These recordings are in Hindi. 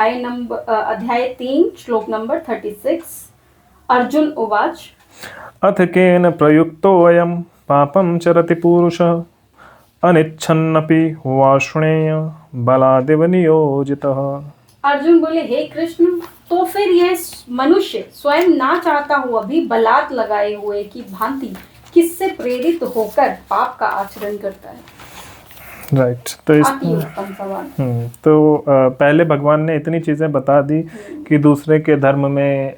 अध्याय 3 श्लोक नंबर 36। अर्जुन उवाच अथ केन प्रयुक्तोऽयं पापं चरति पुरुषः अनिच्छन्नपि वाष्णेय बलादेव नियोजितः। अर्जुन बोले, हे कृष्ण, तो फिर यह मनुष्य स्वयं ना चाहता हुआ भी बलात् लगाए हुए की भांति किससे प्रेरित होकर पाप का आचरण करता है। राइट तो पहले भगवान ने इतनी चीज़ें बता दी कि दूसरे के धर्म में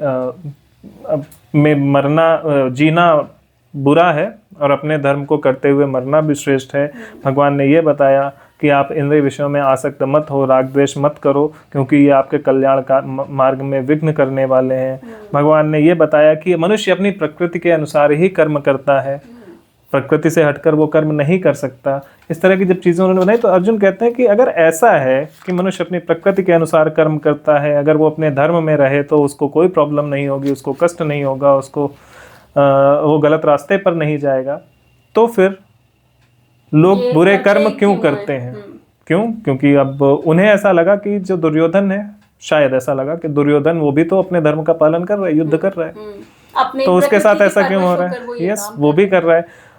मरना जीना बुरा है और अपने धर्म को करते हुए मरना भी श्रेष्ठ है। भगवान ने ये बताया कि आप इंद्रिय विषयों में आसक्त मत हो, राग द्वेष मत करो, क्योंकि ये आपके कल्याण का मार्ग में विघ्न करने वाले हैं। भगवान ने ये बताया कि मनुष्य अपनी प्रकृति के अनुसार ही कर्म करता है, प्रकृति से हटकर वो कर्म नहीं कर सकता। इस तरह की जब चीज़ें उन्होंने बनाई तो अर्जुन कहते हैं कि अगर ऐसा है कि मनुष्य अपनी प्रकृति के अनुसार कर्म करता है, अगर वो अपने धर्म में रहे तो उसको कोई प्रॉब्लम नहीं होगी, उसको कष्ट नहीं होगा, उसको वो गलत रास्ते पर नहीं जाएगा, तो फिर लोग बुरे कर्म क्यों करते हैं? क्यों? क्योंकि अब उन्हें ऐसा लगा कि जो दुर्योधन है, शायद ऐसा लगा कि दुर्योधन वो भी तो अपने धर्म का पालन कर रहा है, युद्ध कर रहा है, तो उसके साथ ऐसा क्यों हो रहा है? यस, वो भी कर रहा है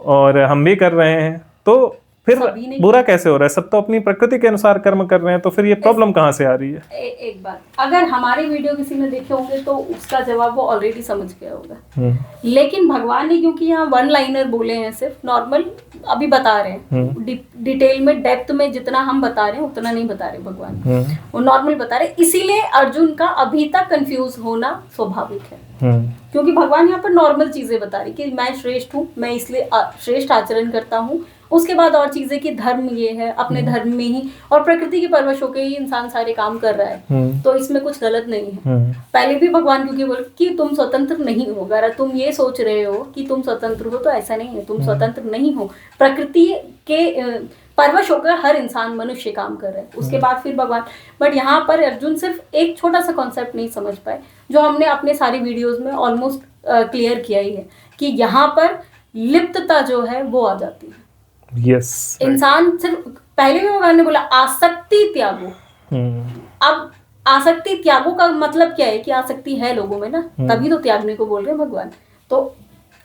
और हम भी कर रहे हैं, तो फिर बुरा कैसे हो रहा है? सब तो अपनी प्रकृति के अनुसार कर्म कर रहे हैं, तो फिर ये प्रॉब्लम कहाँ से आ रही है? एक बात, अगर हमारे वीडियो किसी ने देखे होंगे तो उसका जवाब वो ऑलरेडी समझ गया होगा। लेकिन भगवान ने क्योंकि यहाँ वन लाइनर बोले हैं, सिर्फ नॉर्मल अभी बता रहे हैं, डिटेल में डेप्थ में जितना हम बता रहे हैं उतना नहीं बता रहे भगवान, वो नॉर्मल बता रहे, इसीलिए अर्जुन का अभी तक कंफ्यूज होना स्वाभाविक है। क्योंकि भगवान यहाँ पर नॉर्मल चीजें बता रही कि मैं श्रेष्ठ हूँ, मैं इसलिए श्रेष्ठ आचरण करता हूँ। उसके बाद और चीजें कि धर्म ये है, अपने धर्म में ही और प्रकृति के परवश होकर ही इंसान सारे काम कर रहा है, तो इसमें कुछ गलत नहीं है। पहले भी भगवान क्योंकि बोले कि तुम स्वतंत्र नहीं हो, अगर तुम ये सोच रहे हो कि तुम स्वतंत्र हो तो ऐसा नहीं है, तुम स्वतंत्र नहीं हो, प्रकृति के परवश होकर हर इंसान मनुष्य काम कर रहा है। उसके बाद फिर भगवान, बट यहाँ पर अर्जुन सिर्फ एक छोटा सा कॉन्सेप्ट नहीं समझ पाए, जो हमने अपने सारी वीडियोस में ऑलमोस्ट क्लियर किया ही है, कि यहाँ पर लिप्तता जो है वो आ जाती है। यस, इंसान सिर्फ, पहले भी भगवान ने बोला आसक्ति त्यागो। अब आसक्ति त्यागो का मतलब क्या है? कि आसक्ति है लोगों में ना, तभी तो त्यागने को बोल रहे हैं भगवान। तो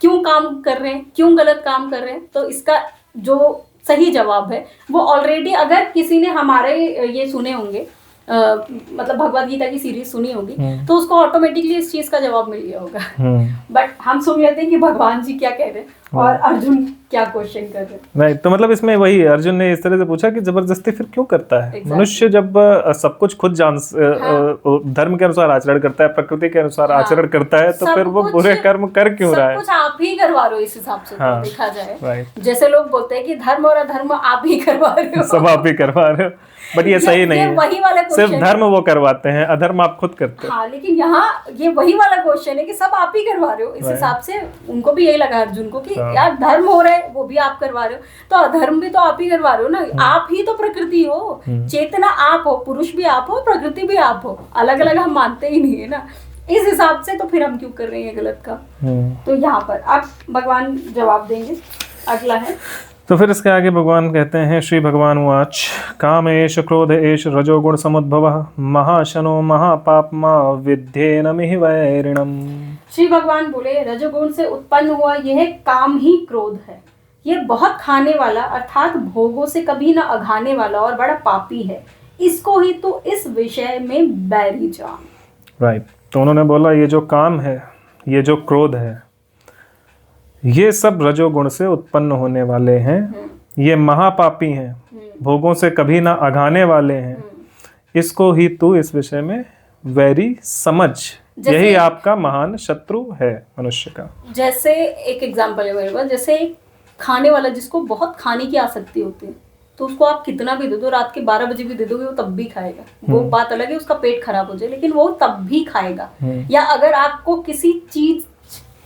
क्यों काम कर रहे हैं, क्यों गलत काम कर रहे हैं? तो इसका जो सही जवाब है वो ऑलरेडी, अगर किसी ने हमारे ये सुने होंगे, मतलब भगवद गीता की सीरीज सुनी होगी, तो उसको ऑटोमेटिकली इस चीज का जवाब मिल गया होगा। बट हम सुन लेते हैं कि भगवान जी क्या कह रहे हैं और अर्जुन क्या क्वेश्चन कर रहे हैं। राइट, तो मतलब इसमें वही अर्जुन ने इस तरह से पूछा कि जबरदस्ती फिर क्यों करता है? मनुष्य जब सब कुछ खुद धर्म के अनुसार आचरण करता है, प्रकृति के अनुसार आचरण करता है, तो फिर वो बुरे कर्म कर क्यों रहा है? सब कुछ आप ही करवा रहे हो इस हिसाब से। देखा जाए, जैसे लोग बोलते हैं कि धर्म और अधर्म आप ही करवा रहे हो, सब आप ही करवा रहे हो, बट ये सही नहीं है। वही वाला सिर्फ धर्म वो करवाते हैं, अधर्म आप खुद करते हो। हाँ, लेकिन यहाँ ये वही वाला क्वेश्चन है कि सब आप ही करवा रहे हो। इस हिसाब से उनको भी यही लगा, अर्जुन को, कि यार धर्म हो रहा है वो भी आप करवा रहे हो, तो अधर्म भी तो आप ही करवा रहे हो ना। आप ही तो प्रकृति हो, चेतना आप हो, पुरुष भी आप हो, प्रकृति भी आप हो, अलग अलग हम मानते ही नहीं है ना। इस हिसाब से तो फिर हम क्यों कर रहे हैं गलत का? तो यहाँ पर अब भगवान जवाब देंगे। अगला है, तो फिर इसके आगे भगवान कहते हैं, श्री भगवान उवाच काम एष क्रोध एष रजोगुण समुद्भवः महाशनो महापापमा विद्येन मिहि वैरिणम्। श्री भगवान बोले, रजोगुण से उत्पन्न हुआ यह काम ही क्रोध है, ये बहुत खाने वाला अर्थात भोगों से कभी न अघाने वाला और बड़ा पापी है, इसको ही तो इस विषय में बैरी जान। राइट, तो उन्होंने बोला ये जो काम है, ये जो क्रोध है, ये सब रजोगुण से उत्पन्न होने वाले हैं, ये महापापी हैं, भोगों से कभी ना अघाने वाले हैं, इसको ही तू इस विषय में वैरी समझ, यही आपका महान शत्रु है मनुष्य का। जैसे एक एग्जांपल है मेरे पास, जैसे एक खाने वाला जिसको बहुत खाने की आसक्ति होती है, तो उसको आप कितना भी दे दो, रात के 12 बजे भी दे दोगे वो तब भी खाएगा। वो बात अलग है उसका पेट खराब हो जाए, लेकिन वो तब भी खाएगा। या अगर आपको किसी चीज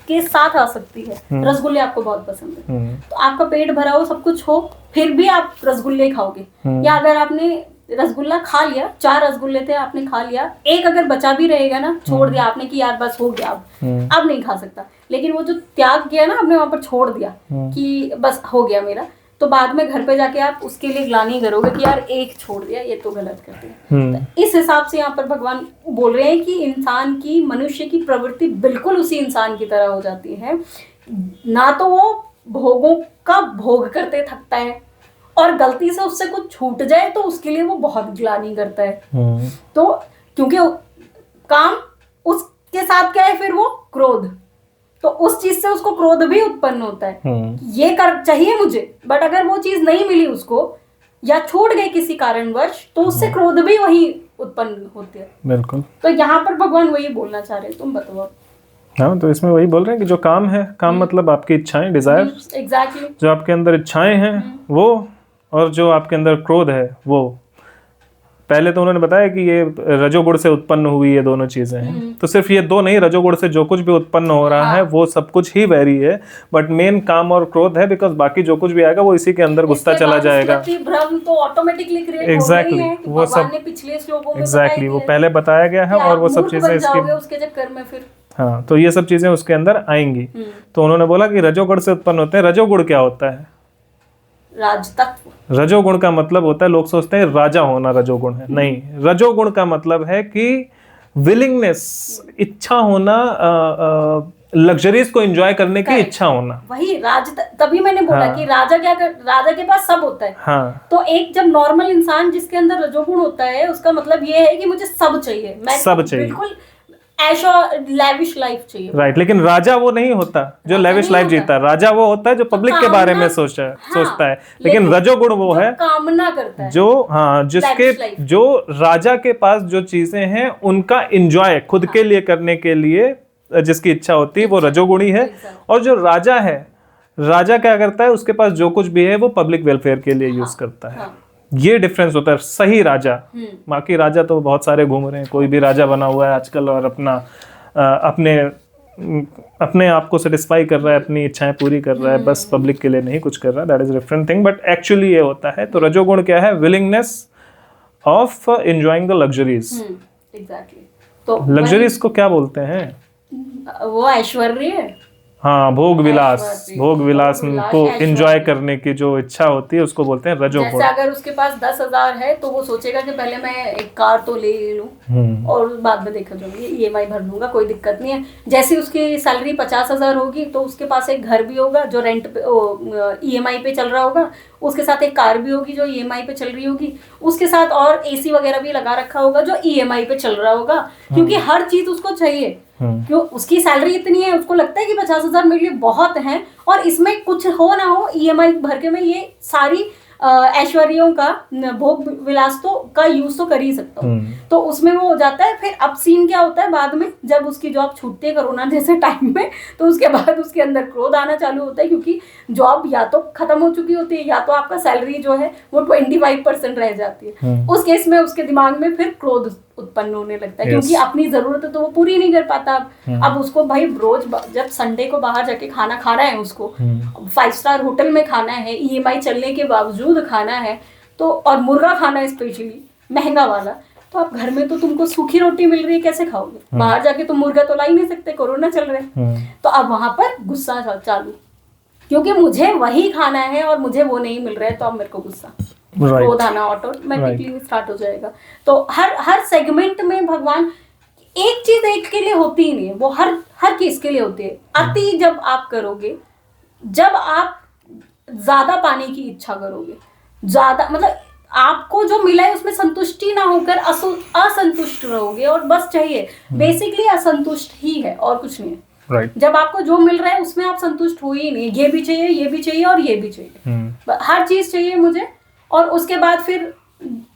के साथ आ सकती है, रसगुल्ले आपको बहुत पसंद है, तो आपका पेट भरा हो, सब कुछ हो, फिर भी आप रसगुल्ले खाओगे। या अगर आपने रसगुल्ला खा लिया, 4 रसगुल्ले थे आपने खा लिया, एक अगर बचा भी रहेगा ना, छोड़ दिया आपने कि यार बस हो गया, अब नहीं खा सकता, लेकिन वो जो त्याग किया ना आपने, वहां पर छोड़ दिया कि बस हो गया मेरा, तो बाद में घर पे जाके आप उसके लिए ग्लानि करोगे कि यार एक छोड़ दिया, ये तो गलत कर दिया। तो इस हिसाब से यहाँ पर भगवान बोल रहे हैं कि इंसान की, मनुष्य की प्रवृत्ति बिल्कुल उसी इंसान की तरह हो जाती है, ना तो वो भोगों का भोग करते थकता है, और गलती से उससे कुछ छूट जाए तो उसके लिए वो बहुत ग्लानि करता है। तो क्योंकि काम उसके साथ क्या है, फिर वो क्रोध, तो उस चीज से उसको क्रोध भी उत्पन्न होता है, ये कर चाहिए मुझे, बट अगर वो चीज नहीं मिली उसको या छूट गई किसी कारणवश, तो उससे क्रोध भी वही उत्पन्न होती है। बिल्कुल। तो यहाँ पर भगवान वही बोलना चाह रहे हैं, तुम बताओ। हाँ, तो इसमें वही बोल रहे हैं कि जो काम है, काम मतलब आपकी इच्छाएं, डिजायर, एग्जैक्टली, जो आपके अंदर इच्छाएं हैं वो, और जो आपके अंदर क्रोध है वो। पहले तो उन्होंने बताया कि ये रजोगुण से उत्पन्न हुई ये दोनों चीजें हैं, तो सिर्फ ये दो नहीं, रजोगुण से जो कुछ भी उत्पन्न हो रहा है वो सब कुछ ही वैरी है, बट मेन काम और क्रोध है, बिकॉज बाकी जो कुछ भी आएगा वो इसी के अंदर घुसता चला जाएगा। भ्रम तो ऑटोमेटिकली क्रिएट हो एग्जैक्टली, रही है, वो सब ने पिछले श्लोकों में एग्जैक्टली वो पहले बताया गया है, और वो सब चीजें इसकी, उसके चक्कर में फिर, हाँ, तो ये सब चीजें उसके अंदर आएंगी। तो उन्होंने बोला कि रजोगुण से उत्पन्न होते हैं। रजोगुण क्या होता है? राजतत्व। रजोगुण का मतलब होता है, लोग सोचते हैं राजा होना रजोगुण है, नहीं, रजोगुण का मतलब है कि विलिंगनेस, इच्छा होना, लग्जरीज को एंजॉय करने की इच्छा होना। वही तभी मैंने बोला कि राजा राजा के पास सब होता है। हाँ, तो एक जब नॉर्मल इंसान जिसके अंदर रजोगुण होता है, उसका मतलब ये है कि मुझे सब चाहिए, मैं सब चाहिए, बिल्कुल ऐशो लेविश लाइफ चाहिए। राइट, लेकिन राजा वो नहीं होता जो लेविश लाइफ जीता है। राजा वो होता है जो पब्लिक के बारे में सोचता है। लेकिन रजोगुण वो है कामना करता है, जो जिसके, जो राजा के पास जो चीजें हैं उनका एंजॉय खुद के लिए करने के लिए जिसकी इच्छा होती है, वो रजोगुणी है। और जो राजा है, राजा क्या करता है, उसके पास जो कुछ भी है वो पब्लिक वेलफेयर के लिए यूज करता है। ये डिफरेंस होता है सही राजा। बाकी राजा तो बहुत सारे घूम रहे हैं, कोई भी राजा बना हुआ है आजकल और अपने आप को सेटिस्फाई कर रहा है, अपनी इच्छाएं पूरी कर रहा है, बस पब्लिक के लिए नहीं कुछ कर रहा है। That is different thing, but actually ये होता है। तो रजोगुण क्या है? Willingness of enjoying the luxuries. Exactly. तो लग्जरीज को क्या बोलते हैं? वो ऐश्वर्य, हाँ, भोग विलास को एंजॉय करने की जो इच्छा होती है उसको बोलते हैं रजोगुण। जैसे अगर उसके पास 10,000 है तो वो सोचेगा कि पहले मैं एक कार तो ले लूं और बाद में देखा जाऊंगी, EMI भर लूंगा, कोई दिक्कत नहीं है। जैसे उसकी सैलरी 50,000 होगी तो उसके पास एक घर भी होगा जो रेंट पे EMI पे चल रहा होगा, उसके साथ एक कार भी होगी जो EMI पे चल रही होगी, उसके साथ और AC वगैरह भी लगा रखा होगा जो EMI पे चल रहा होगा, क्योंकि हर चीज उसको चाहिए। क्यों? उसकी सैलरी इतनी है, उसको लगता है कि 50,000 मेरे लिए बहुत है, और इसमें कुछ हो ना हो EMI भर के मैं ये सारी ऐश्वर्यों का, भोग विलास तो का यूज तो कर ही सकता हूँ। तो उसमें वो हो जाता है। फिर अब सीन क्या होता है बाद में, जब उसकी जॉब छूटती है कोरोना जैसे टाइम में, तो उसके बाद उसके अंदर क्रोध आना चालू होता है, क्योंकि जॉब या तो खत्म हो चुकी होती है या तो आपका सैलरी जो है वो 25% रह जाती है। उस केस में उसके दिमाग में फिर क्रोध उत्पन्न होने लगता है, क्योंकि अपनी जरूरत तो वो पूरी नहीं कर पाता। अब उसको भाई रोज जब संडे को बाहर जाके खाना खाना है, उसको 5 स्टार होटल में खाना है, EMI चलने के बावजूद खाना है, तो और मुर्गा खाना है स्पेशली महंगा वाला, तो आप घर में तो तुमको सूखी रोटी मिल रही है, कैसे खाओगे? बाहर जाके तुम मुर्गा तो ला ही नहीं सकते, कोरोना चल रहा है। तो अब वहां पर गुस्सा चालू, क्योंकि मुझे वही खाना है और मुझे वो नहीं मिल रहा है, तो अब मेरे को गुस्सा, क्रोध आना ऑटोमेटिकली स्टार्ट हो जाएगा। तो हर सेगमेंट में भगवान, एक चीज एक के लिए होती ही नहीं है, वो हर चीज के लिए होती है। अति जब आप करोगे, जब आप ज्यादा पाने की इच्छा करोगे, ज्यादा मतलब आपको जो मिला है उसमें संतुष्टि ना होकर असंतुष्ट रहोगे, और बस चाहिए, बेसिकली असंतुष्ट ही है और कुछ नहीं है। Right. जब आपको जो मिल रहा है उसमें आप संतुष्ट हो ही नहीं, ये भी चाहिए, ये भी चाहिए और ये भी चाहिए, हर चीज चाहिए मुझे। और उसके बाद फिर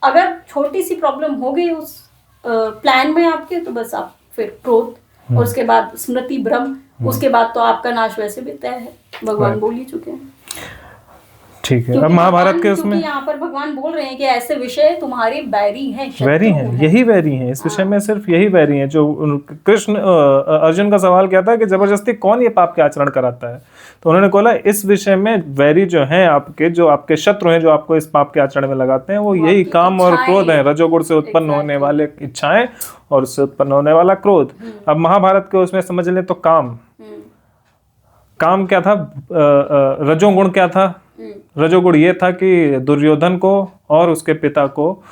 अगर छोटी सी प्रॉब्लम हो गई उस प्लान में आपके, तो बस आप फिर क्रोध, और उसके बाद स्मृति भ्रम, उसके बाद तो आपका नाश वैसे भी तय है, भगवान बोल ही चुके हैं। ठीक है। अब महाभारत के उसमें यहाँ पर भगवान बोल रहे हैं कि ऐसे विषय तुम्हारे बैरी हैं, वैरी हैं, यही वैरी हैं इस विषय में, सिर्फ यही वैरी हैं। जो कृष्ण अर्जुन का सवाल क्या था कि जबरदस्ती कौन ये पाप के आचरण कराता है, तो उन्होंने बोला इस विषय में वैरी जो हैं आपके, जो आपके शत्रु हैं, जो आपको इस पाप के आचरण में लगाते हैं, वो यही काम और क्रोध है, रजोगुण से उत्पन्न होने वाले इच्छाएं और उससे उत्पन्न होने वाला क्रोध। अब महाभारत के उसमें समझ लें तो काम क्या था, रजोगुण क्या था, रजोगुण ये था कि दुर्योधन को और उसके पिता को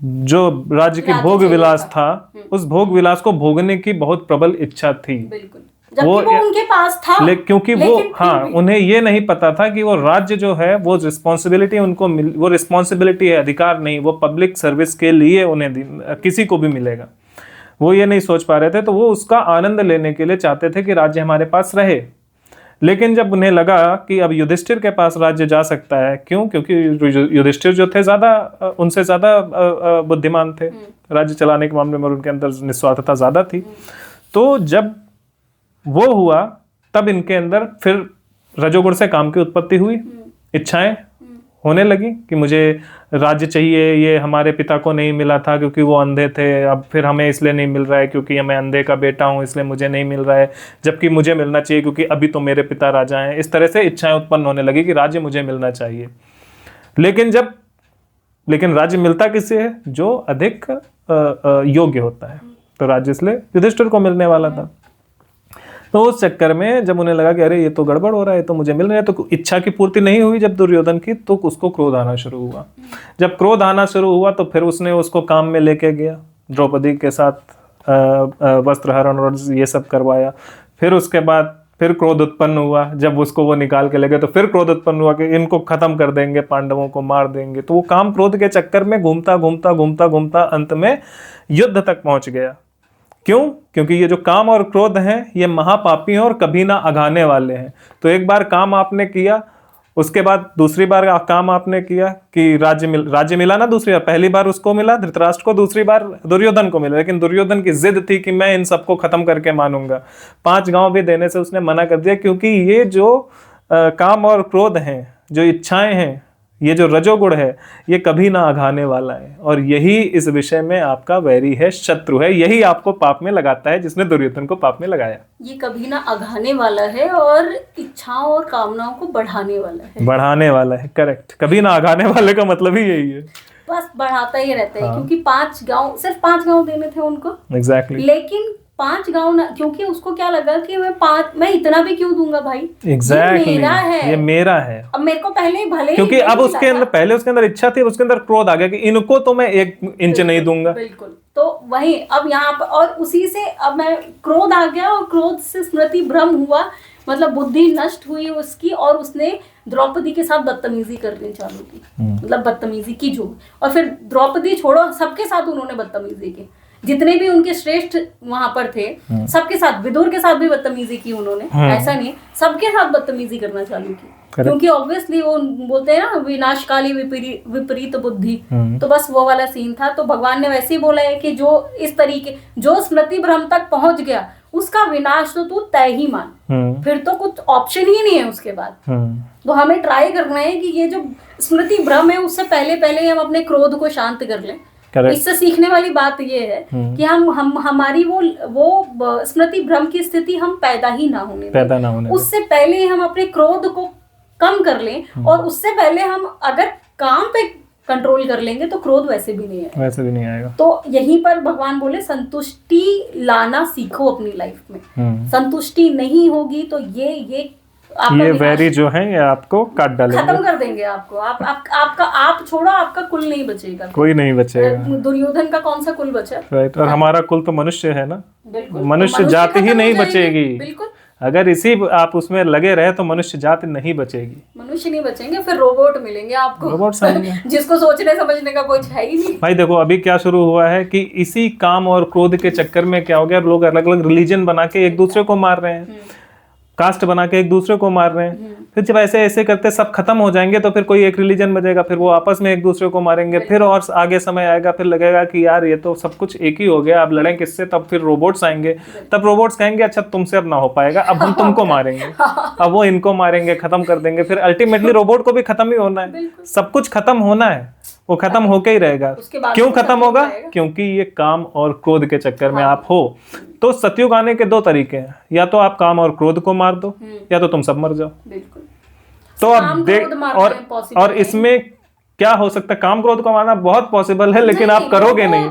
जो राज्य की भोग विलास था, उस भोग विलास को भोगने की बहुत प्रबल इच्छा थी। बिल्कुल, जबकि वो उनके पास था, क्योंकि वो उन्हें ये नहीं पता था कि वो राज्य जो है वो रिस्पॉन्सिबिलिटी उनको वो रिस्पॉन्सिबिलिटी है, अधिकार नहीं, वो पब्लिक सर्विस के लिए उन्हें किसी को भी मिलेगा, वो ये नहीं सोच पा रहे थे। तो वो उसका आनंद लेने के लिए चाहते थे कि राज्य हमारे पास रहे। लेकिन जब उन्हें लगा कि अब युधिष्ठिर के पास राज्य जा सकता है, क्यों? क्योंकि युधिष्ठिर जो थे ज्यादा उनसे ज्यादा बुद्धिमान थे राज्य चलाने के मामले में, और उनके अंदर निस्वार्थता ज्यादा थी। तो जब वो हुआ तब इनके अंदर फिर रजोगुण से काम की उत्पत्ति हुई, इच्छाएं होने लगी कि मुझे राज्य चाहिए, ये हमारे पिता को नहीं मिला था क्योंकि वो अंधे थे, अब फिर हमें इसलिए नहीं मिल रहा है क्योंकि मैं अंधे का बेटा हूँ इसलिए मुझे नहीं मिल रहा है, जबकि मुझे मिलना चाहिए क्योंकि अभी तो मेरे पिता राजा हैं। इस तरह से इच्छाएं उत्पन्न होने लगी कि राज्य मुझे मिलना चाहिए। लेकिन राज्य मिलता किससे है? जो अधिक योग्य होता है। तो राज्य इसलिए युधिष्ठिर को मिलने वाला था। तो उस चक्कर में जब उन्हें लगा कि अरे ये तो गड़बड़ हो रहा है, तो मुझे मिल रहा है, तो इच्छा की पूर्ति नहीं हुई जब दुर्योधन की, तो उसको क्रोध आना शुरू हुआ। जब क्रोध आना शुरू हुआ तो फिर उसने उसको काम में लेके गया, द्रौपदी के साथ वस्त्र हरण और ये सब करवाया। फिर उसके बाद फिर क्रोध उत्पन्न हुआ, जब उसको वो निकाल के ले गए तो फिर क्रोध उत्पन्न हुआ कि इनको खत्म कर देंगे, पांडवों को मार देंगे। तो वो काम क्रोध के चक्कर में घूमता घूमता घूमता घूमता अंत में युद्ध तक पहुंच गया। क्यों? क्योंकि ये जो काम और क्रोध हैं ये महापापी हैं और कभी ना अघाने वाले हैं। तो एक बार काम आपने किया, उसके बाद दूसरी बार काम आपने किया कि राज्य मिला ना, दूसरी बार, पहली बार उसको मिला धृतराष्ट्र को, दूसरी बार दुर्योधन को मिला। लेकिन दुर्योधन की जिद थी कि मैं इन सबको खत्म करके मानूंगा। 5 गांव भी देने से उसने मना कर दिया, क्योंकि ये जो काम और क्रोध हैं, जो इच्छाएं हैं, ये जो रजोगुण है, ये कभी ना अघाने वाला है। और यही इस विषय में आपका वैरी है, शत्रु है, यही आपको पाप में लगाता है, जिसने दुर्योधन को पाप में लगाया। ये कभी ना अघाने वाला है और इच्छाओं और कामनाओं को बढ़ाने वाला है। करेक्ट, कभी ना अघाने वाले का मतलब ही यही है, बस बढ़ाता ही रहता है। क्योंकि 5 गांव, सिर्फ 5 गांव देने थे उनको। एग्जैक्टली। लेकिन 5 गांव ना, क्योंकि उसको क्या लगा कि मैं इतना भी क्यों दूंगा भाई, एग्जैक्टली, ये मेरा है। अब मेरे को पहले भले, क्योंकि अब उसके अंदर पहले उसके अंदर इच्छा थी, उसके अंदर क्रोध आ गया कि इनको तो मैं 1 इंच नहीं दूंगा। बिल्कुल। तो वही अब यहाँ पर, और उसी से अब मैं क्रोध आ गया, और क्रोध से स्मृति भ्रम हुआ, मतलब बुद्धि नष्ट हुई उसकी, और उसने द्रौपदी के साथ बदतमीजी करनी चालू की। मतलब बदतमीजी की जो, और फिर द्रौपदी छोड़ो, सबके साथ उन्होंने बदतमीजी की। जितने भी उनके श्रेष्ठ वहां पर थे सबके साथ, विदुर के साथ भी बदतमीजी की उन्होंने, ऐसा नहीं, सबके साथ बदतमीजी करना चालू की। क्योंकि ऑब्वियसली वो बोलते हैं ना, विनाशकाली विपरीत बुद्धि, तो बस वो वाला सीन था। तो भगवान ने वैसे ही बोला है कि जो इस तरीके, जो स्मृति भ्रम तक पहुंच गया उसका विनाश तो तू तय ही मान, फिर तो कुछ ऑप्शन ही नहीं है उसके बाद। तो हमें ट्राई करना है कि ये जो स्मृति भ्रम है उससे पहले हम अपने क्रोध को शांत कर लें। इससे सीखने वाली बात ये है कि हम हमारी वो स्मृति भ्रम की स्थिति हम पैदा ना होने उससे पहले हम अपने क्रोध को कम कर लें, और उससे पहले हम अगर काम पे कंट्रोल कर लेंगे तो क्रोध वैसे भी नहीं आएगा। तो यहीं पर भगवान बोले संतुष्टि लाना सीखो अपनी लाइफ में। संतुष्टि नहीं होगी तो ये वैरी जो है ये आपको काट डालेंगे, खत्म कर देंगे आपको। आप छोड़ो, आपका कुल नहीं बचेगा, कोई नहीं बचेगा। दुर्योधन का कौन सा कुल बचा? राइट। और हमारा कुल तो मनुष्य है ना, मनुष्य जाति ही नहीं बचेगी। बिल्कुल, अगर इसी आप उसमें लगे रहे तो मनुष्य जाति नहीं बचेगी, मनुष्य नहीं बचेंगे, फिर रोबोट मिलेंगे आपको, रोबोट जिसको सोचने समझने का कुछ है ही नहीं। भाई देखो अभी क्या शुरू हुआ है कि इसी काम और क्रोध के चक्कर में क्या हो गया, लोग अलग अलग रिलीजन बना के एक दूसरे को मार रहे हैं, कास्ट बना के एक दूसरे को मार रहे हैं। फिर जब ऐसे करते सब खत्म हो जाएंगे तो फिर कोई एक रिलीजन बचेगा, फिर वो आपस में एक दूसरे को मारेंगे, फिर और आगे समय आएगा, फिर लगेगा कि यार ये तो सब कुछ एक ही हो गया, अब लड़ें किससे? तब फिर रोबोट्स आएंगे, तब रोबोट्स कहेंगे अच्छा तुमसे अब ना हो पाएगा, अब हम तुमको मारेंगे, अब वो इनको मारेंगे, खत्म कर देंगे, फिर अल्टीमेटली रोबोट को भी खत्म ही होना है, सब कुछ खत्म होना है, वो खत्म होके ही रहेगा। क्यों खत्म होगा? क्योंकि ये काम और क्रोध के चक्कर में आप हो। तो सतयुग आने के 2 तरीके हैं, या तो आप काम और क्रोध को मार दो, या तो तुम सब मर जाओ। तो अब देख, और इसमें क्या हो सकता है? काम क्रोध को मारना बहुत पॉसिबल है, लेकिन आप करोगे नहीं।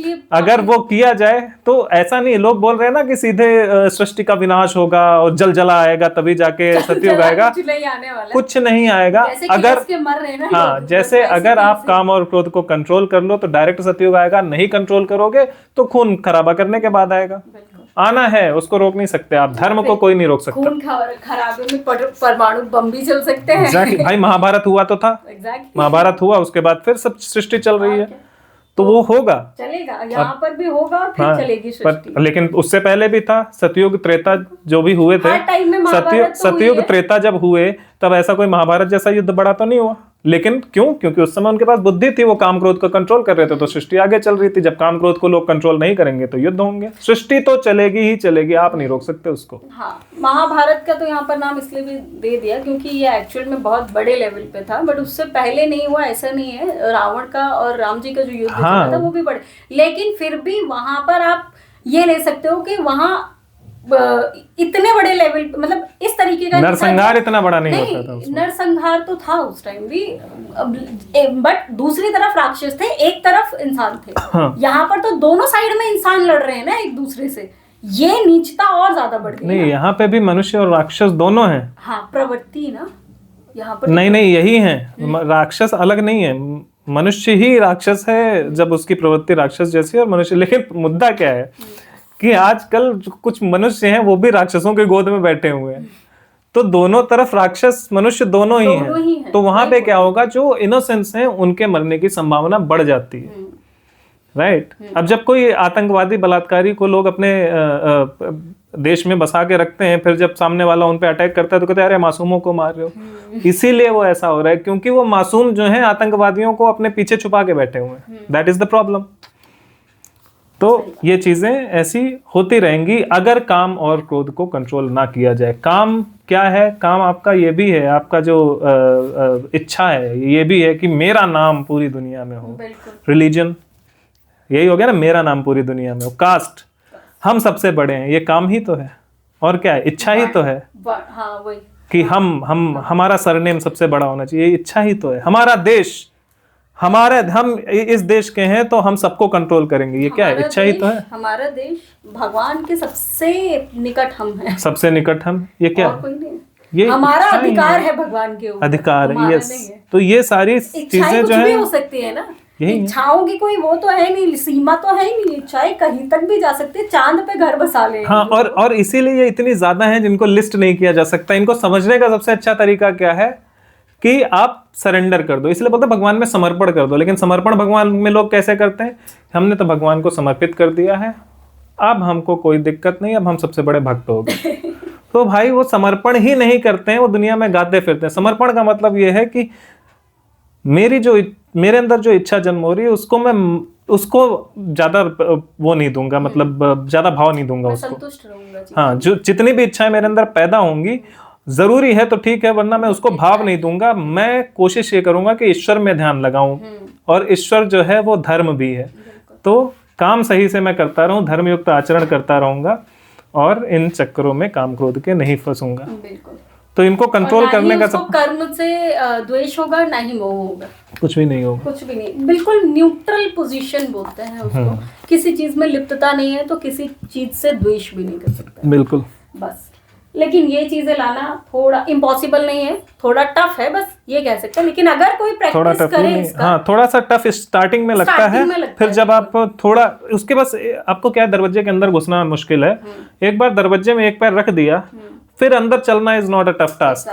ये अगर वो किया जाए तो ऐसा नहीं, लोग बोल रहे हैं ना कि सीधे सृष्टि का विनाश होगा और जल जला आएगा तभी जाके सतयुग आएगा। कुछ नहीं आने वाला, कुछ नहीं आएगा। जैसे अगर के मर रहे हैं ना हाँ, लोग, जैसे वैसे अगर आप से। काम और क्रोध को कंट्रोल कर लो तो डायरेक्ट सतयुग आएगा, नहीं कंट्रोल करोगे तो खून खराबा करने के बाद आएगा। आना है, उसको रोक नहीं सकते आप, धर्म को कोई नहीं रोक सकता। खून खराबे में परमाणु बम भी चल सकते हैं। एग्जैक्टली भाई, महाभारत हुआ तो था, महाभारत हुआ, उसके बाद फिर सब सृष्टि चल रही है, तो वो होगा, चलेगा, यहाँ पर भी होगा और फिर हाँ, चलेगी सृष्टि। लेकिन उससे पहले भी था, सतयुग त्रेता जो भी हुए थे, हर टाइम में महाभारत तो हुई सतयुग है। त्रेता जब हुए तब ऐसा कोई महाभारत जैसा युद्ध बड़ा तो नहीं हुआ। लेकिन क्यों? क्योंकि उस समय उनके पास बुद्धि थी, वो काम क्रोध को कंट्रोल कर रहे थे, तो सृष्टि आगे चल रही थी। जब काम क्रोध को लोग कंट्रोल नहीं करेंगे तो युद्ध होंगे। सृष्टि तो चलेगी ही चलेगी, आप नहीं रोक सकते उसको। हाँ, महाभारत का तो यहाँ पर नाम इसलिए भी दे दिया क्योंकि ये एक्चुअल में बहुत बड़े लेवल पे था, बट उससे पहले नहीं हुआ ऐसा नहीं है। रावण का और राम जी का जो युद्ध चला था वो भी बड़े, लेकिन फिर भी वहां पर आप ये ले सकते हो कि वहां इतने बड़े लेवल, मतलब इस तरीके का नरसंहार इतना बड़ा नहीं होता था उसमें। नरसंहार तो था उस टाइम भी, बट दूसरी तरफ राक्षस थे, एक तरफ इंसान थे। हाँ। यहाँ पर तो दोनों साइड में इंसान लड़ रहे हैं ना एक दूसरे से, ये नीचता और ज्यादा बढ़ गई। नहीं, यहाँ पे भी मनुष्य और राक्षस दोनों हैं। हाँ, प्रवृत्ति ना यहाँ पर नहीं, यही है, राक्षस अलग नहीं है, मनुष्य ही राक्षस है जब उसकी प्रवृत्ति राक्षस जैसी है और मनुष्य। लेकिन मुद्दा क्या है कि आजकल कुछ मनुष्य हैं वो भी राक्षसों के गोद में बैठे हुए हैं, तो दोनों तरफ राक्षस मनुष्य दोनों ही हैं। तो वहां पे क्या होगा, जो इनोसेंस हैं उनके मरने की संभावना बढ़ जाती है, राइट। अब जब कोई आतंकवादी बलात्कारी को लोग अपने देश में बसा के रखते हैं, फिर जब सामने वाला उन पे अटैक करता है तो कहते हैं अरे मासूमों को मार रहे हो। इसीलिए वो ऐसा हो रहा है क्योंकि वो मासूम जो है आतंकवादियों को अपने पीछे छुपा के बैठे हुए हैं। That is the problem. तो ये चीजें ऐसी होती रहेंगी अगर काम और क्रोध को कंट्रोल ना किया जाए। काम क्या है? काम आपका ये भी है, आपका जो इच्छा है ये भी है कि मेरा नाम पूरी दुनिया में हो। रिलीजन यही हो गया ना, मेरा नाम पूरी दुनिया में हो। कास्ट, हम सबसे बड़े हैं, ये काम ही तो है। और क्या है? इच्छा ही तो है। हाँ, वही कि हमारा सरनेम सबसे बड़ा होना चाहिए, इच्छा ही तो है। हमारा देश, हम इस देश के हैं तो हम सबको कंट्रोल करेंगे, ये क्या है? इच्छा ही तो है। हमारा देश भगवान के सबसे निकट हम हैं, सबसे निकट हम, ये क्या है? कोई नहीं, ये हमारा अधिकार है भगवान के ऊपर, अधिकार है, यस। तो ये सारी चीजें जो है हो सकती है ना, इच्छाओं की कोई वो तो है नहीं, सीमा तो है नहीं, इच्छाएं कहीं तक भी जा सकती है, चांद पे घर बसा ले। हाँ, और इसीलिए ये इतनी ज्यादा हैं जिनको लिस्ट नहीं किया जा सकता। इनको समझने का सबसे अच्छा तरीका क्या है कि आप सरेंडर कर दो। इसलिए बोलते हैं भगवान में समर्पण कर दो। लेकिन समर्पण भगवान में लोग कैसे करते हैं? हमने तो भगवान को समर्पित कर दिया है, अब हमको कोई दिक्कत नहीं, अब हम सबसे बड़े भक्त हो गए। तो भाई वो समर्पण ही नहीं करते हैं, वो दुनिया में गाते फिरते हैं। समर्पण का मतलब ये है कि मेरे अंदर जो इच्छा जन्म हो रही है उसको ज्यादा वो नहीं दूंगा, मतलब ज्यादा भाव नहीं दूंगा उसको, संतुष्ट रहूंगा। हाँ, जो जितनी भी इच्छाएं मेरे अंदर पैदा होंगी, जरूरी है तो ठीक है, वरना मैं उसको भाव नहीं दूंगा। मैं कोशिश ये करूंगा कि ईश्वर में ध्यान लगाऊं, और ईश्वर जो है वो धर्म भी है। तो काम सही से मैं करता रहूं, धर्मयुक्त आचरण करता रहूंगा, और इन चक्करों में काम क्रोध के नहीं फंसूंगा। तो इनको कंट्रोल करने का सब कर्म से द्वेष होगा, ना ही मोह होगा, कुछ भी नहीं होगा, कुछ भी नहीं। बिल्कुल न्यूट्रल पोजीशन बोलते हैं उसको। किसी चीज में लिप्तता नहीं है तो किसी चीज से द्वेष भी नहीं कर सकते। बिल्कुल, बस। लेकिन ये चीजें लाना थोड़ा इम्पॉसिबल नहीं है, थोड़ा टफ है, बस ये कह सकते हैं। लेकिन अगर कोई प्रैक्टिस करे इसका, हाँ, थोड़ा सा टफ स्टार्टिंग में लगता है, फिर जब आप थोड़ा उसके बस आपको क्या है, दरवाजे के अंदर घुसना मुश्किल है। एक बार दरवाजे में एक पैर रख दिया, फिर अंदर चलना is not a tough task.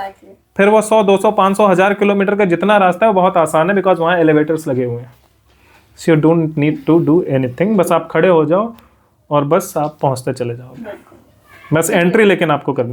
फिर वो 100, 200, 500, 1000 किलोमीटर का जितना रास्ता है वो बहुत आसान है, बिकॉज वहाँ एलिवेटर्स लगे हुए हैं। So you don't need to do anything, बस आप खड़े हो जाओ और बस आप पहुँचते चले जाओ। बस एंट्री लेकिन आपको करनी